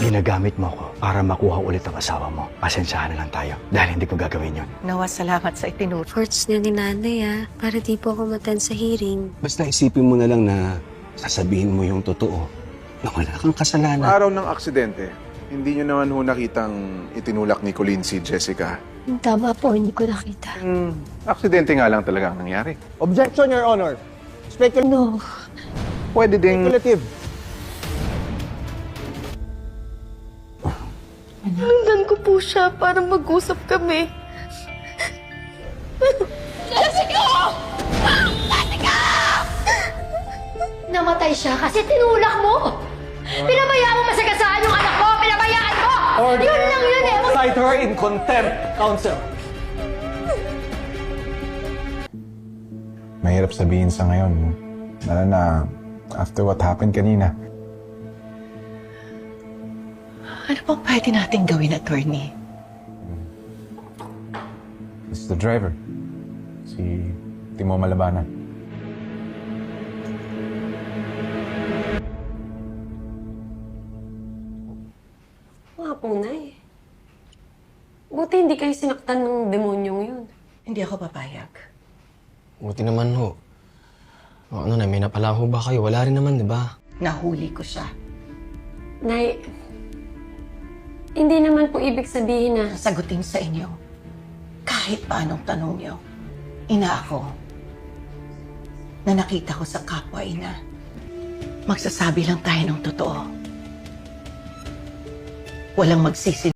Ginagamit mo ko para makuha ulit ang asawa mo. Pasensyahan na lang tayo dahil hindi ko gagawin yun. Nawa, salamat sa itinuro. Efforts niya ni nanay para di po ako matan sa hearing. Basta isipin mo na lang na sasabihin mo yung totoo na wala kang kasalanan. Araw ng aksidente, hindi nyo naman ho nakitang itinulak ni Colleen si Jessica. Tama po, hindi ko nakita. Aksidente nga lang talaga ang nangyari. Objection, Your Honor. No. Pwede ding Speculative. Hanggan ko po siya para mag-usap kami. Namatay siya kasi tinulak mo! Pinabayaan mo masagasaan yung anak ko! Pinabayaan mo! Yun lang yun eh! Cite her in contempt, counsel. Mahirap sabihin sa ngayon, lalo na after what happened kanina. Ano bang pwede natin gawin, attorney? This is the driver, si Timo Malabanan. Nga po, Nay. Buti hindi kayo sinaktan ng demonyong yun. Hindi ako papayag. Buti naman ho. O ano na, may napala ho ba kayo? Wala rin naman, di ba? Nahuli ko siya. Nay, hindi naman po ibig sabihin na... Sagutin sa inyo. Kahit pa anong tanong niyo. Ina ako. Na nakita ko sa kapwa-ina. Magsasabi lang tayo ng totoo. Walang magsisi